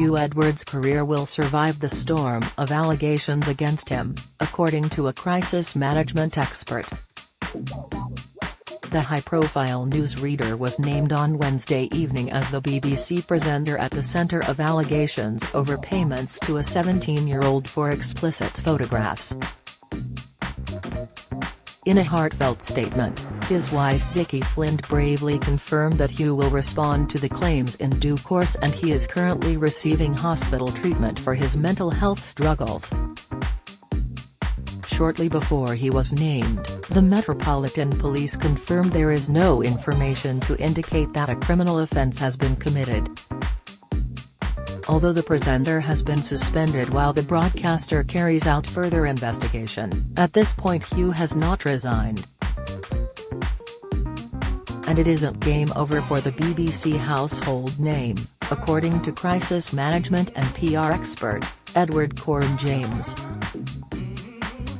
Huw Edwards' career will survive the storm of allegations against him, according to a crisis management expert. The high-profile newsreader was named on Wednesday evening as the BBC presenter at the centre of allegations over payments to a 17-year-old for explicit photographs. In a heartfelt statement, his wife Vicky Flint bravely confirmed that Huw will respond to the claims in due course and he is currently receiving hospital treatment for his mental health struggles. Shortly before he was named, the Metropolitan Police confirmed there is no information to indicate that a criminal offence has been committed. Although the presenter has been suspended while the broadcaster carries out further investigation, at this point Huw has not resigned. And it isn't game over for the BBC household name, according to crisis management and PR expert, Edward James.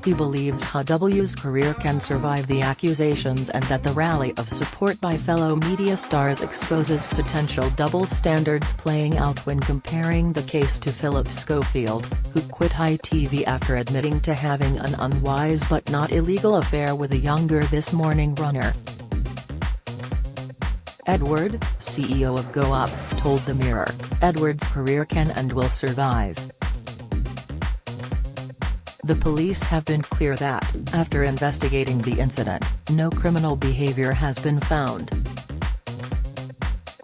He believes Huw's career can survive the accusations and that the rally of support by fellow media stars exposes potential double standards playing out when comparing the case to Philip Schofield, who quit ITV after admitting to having an unwise but not illegal affair with a younger This Morning runner. Edward, CEO of Go Up, told The Mirror, Edwards' career can and will survive. The police have been clear that, after investigating the incident, no criminal behavior has been found.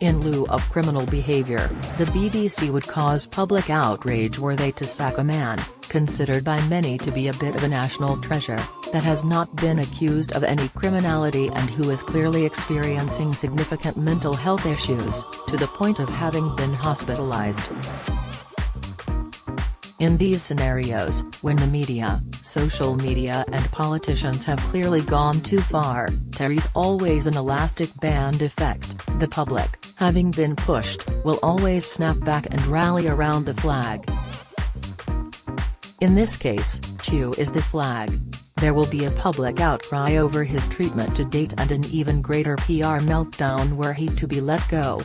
In lieu of criminal behavior, the BBC would cause public outrage were they to sack a man, considered by many to be a bit of a national treasure, that has not been accused of any criminality and who is clearly experiencing significant mental health issues, to the point of having been hospitalized. In these scenarios, when the media, social media and politicians have clearly gone too far, there's always an elastic band effect. The public, having been pushed, will always snap back and rally around the flag. In this case, Huw is the flag. There will be a public outcry over his treatment to date and an even greater PR meltdown were he to be let go.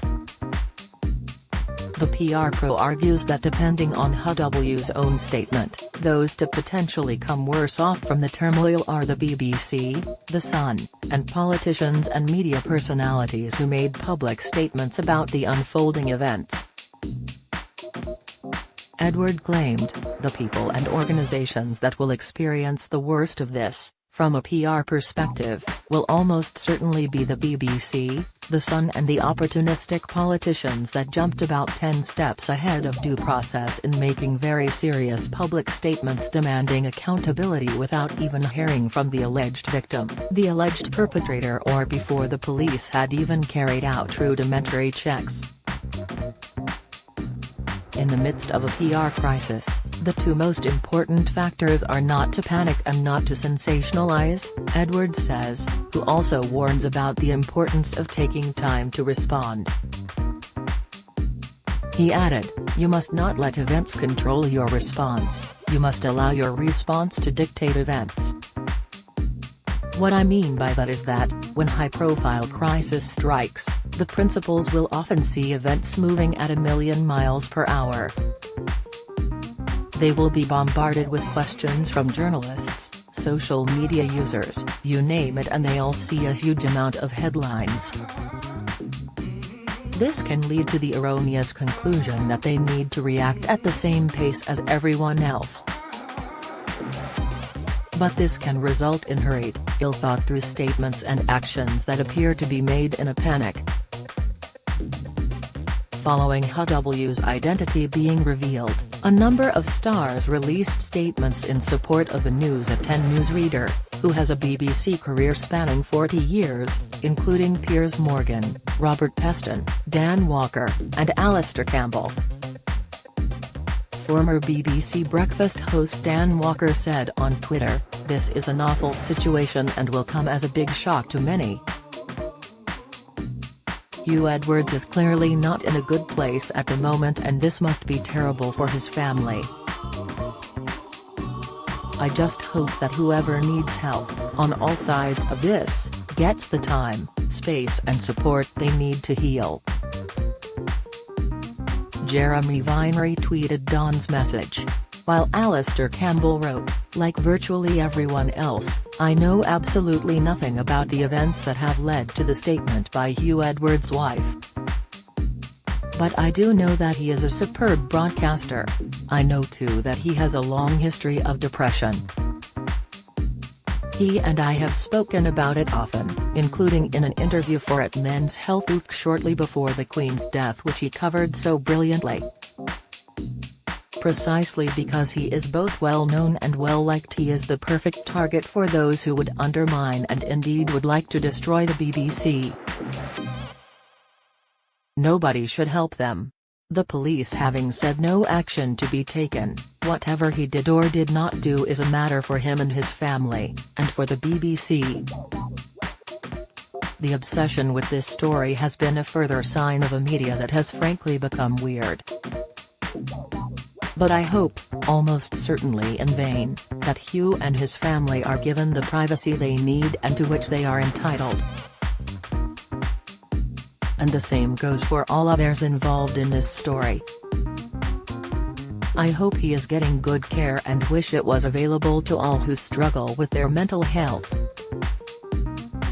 The PR pro argues that depending on Huw's own statement, those to potentially come worse off from the turmoil are the BBC, The Sun, and politicians and media personalities who made public statements about the unfolding events. Edward claimed, the people and organizations that will experience the worst of this, from a PR perspective, will almost certainly be the BBC, The Sun and the opportunistic politicians that jumped about 10 steps ahead of due process in making very serious public statements demanding accountability without even hearing from the alleged victim, the alleged perpetrator or before the police had even carried out rudimentary checks. In the midst of a PR crisis, the two most important factors are not to panic and not to sensationalize, Edwards says, who also warns about the importance of taking time to respond. He added, you must not let events control your response, you must allow your response to dictate events. What I mean by that is that, when high-profile crisis strikes, the principals will often see events moving at 1,000,000 miles per hour. They will be bombarded with questions from journalists, social media users, you name it, and they'll see a huge amount of headlines. This can lead to the erroneous conclusion that they need to react at the same pace as everyone else. But this can result in hurried, ill-thought-through statements and actions that appear to be made in a panic. Following Huw's identity being revealed, a number of stars released statements in support of the News at 10 newsreader, who has a BBC career spanning 40 years, including Piers Morgan, Robert Peston, Dan Walker, and Alistair Campbell. Former BBC Breakfast host Dan Walker said on Twitter, "This is an awful situation and will come as a big shock to many." Huw Edwards is clearly not in a good place at the moment and this must be terrible for his family. I just hope that whoever needs help, on all sides of this, gets the time, space and support they need to heal. Jeremy Vine retweeted Don's message. While Alistair Campbell wrote, "Like virtually everyone else, I know absolutely nothing about the events that have led to the statement by Huw Edwards' wife. But I do know that he is a superb broadcaster. I know too that he has a long history of depression. He and I have spoken about it often, including in an interview for at Men's Health Week shortly before the Queen's death, which he covered so brilliantly. Precisely because he is both well-known and well-liked, he is the perfect target for those who would undermine and indeed would like to destroy the BBC. Nobody should help them. The police having said no action to be taken, whatever he did or did not do is a matter for him and his family, and for the BBC." The obsession with this story has been a further sign of a media that has frankly become weird. But I hope, almost certainly in vain, that Huw and his family are given the privacy they need and to which they are entitled. And the same goes for all others involved in this story. I hope he is getting good care and wish it was available to all who struggle with their mental health.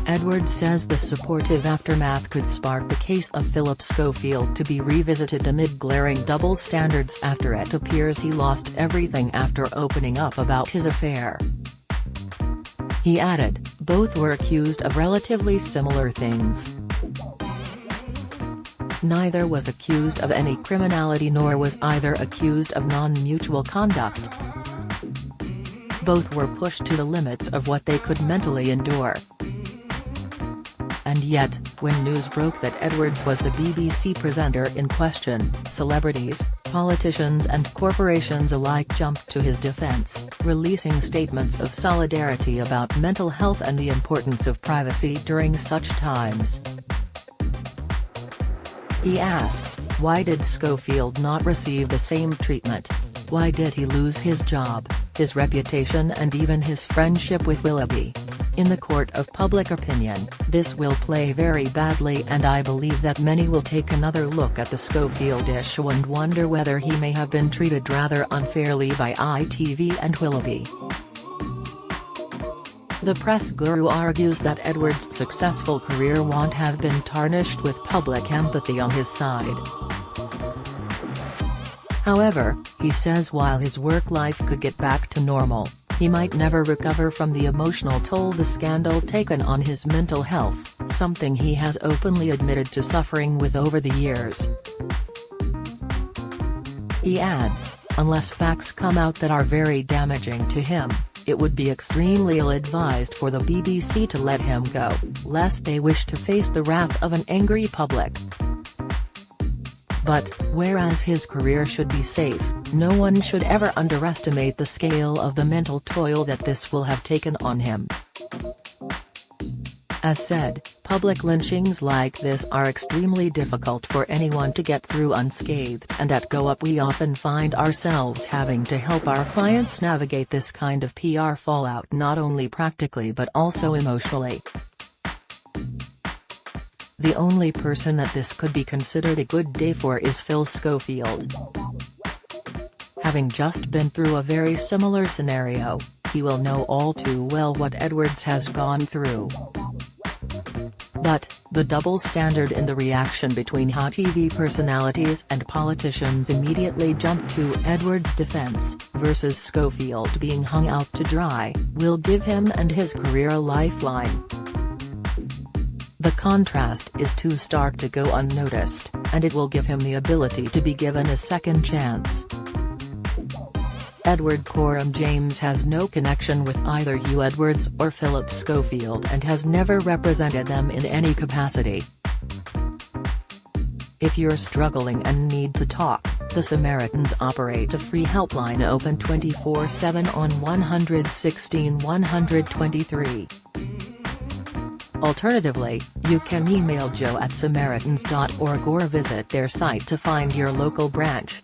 Edwards says the supportive aftermath could spark the case of Philip Schofield to be revisited amid glaring double standards after it appears he lost everything after opening up about his affair. He added, "Both were accused of relatively similar things. Neither was accused of any criminality nor was either accused of non-mutual conduct. Both were pushed to the limits of what they could mentally endure." And yet, when news broke that Edwards was the BBC presenter in question, celebrities, politicians and corporations alike jumped to his defense, releasing statements of solidarity about mental health and the importance of privacy during such times. He asks, why did Schofield not receive the same treatment? Why did he lose his job, his reputation and even his friendship with Willoughby? In the court of public opinion, this will play very badly, and I believe that many will take another look at the Schofield issue and wonder whether he may have been treated rather unfairly by ITV and Willoughby. The press guru argues that Edwards' successful career won't have been tarnished with public empathy on his side. However, he says while his work life could get back to normal, he might never recover from the emotional toll the scandal taken on his mental health, something he has openly admitted to suffering with over the years. He adds, unless facts come out that are very damaging to him, it would be extremely ill-advised for the BBC to let him go, lest they wish to face the wrath of an angry public. But, whereas his career should be safe, no one should ever underestimate the scale of the mental toll that this will have taken on him. As said, public lynchings like this are extremely difficult for anyone to get through unscathed, and at Go Up we often find ourselves having to help our clients navigate this kind of PR fallout not only practically but also emotionally. The only person that this could be considered a good day for is Phil Schofield. Having just been through a very similar scenario, he will know all too well what Edwards has gone through. But, the double standard in the reaction between hot TV personalities and politicians immediately jumped to Edwards' defense, versus Schofield being hung out to dry, will give him and his career a lifeline. The contrast is too stark to go unnoticed, and it will give him the ability to be given a second chance. Edward Coram James has no connection with either Huw Edwards or Philip Schofield and has never represented them in any capacity. If you're struggling and need to talk, the Samaritans operate a free helpline open 24/7 on 116 123. Alternatively, you can email joe@samaritans.org or visit their site to find your local branch.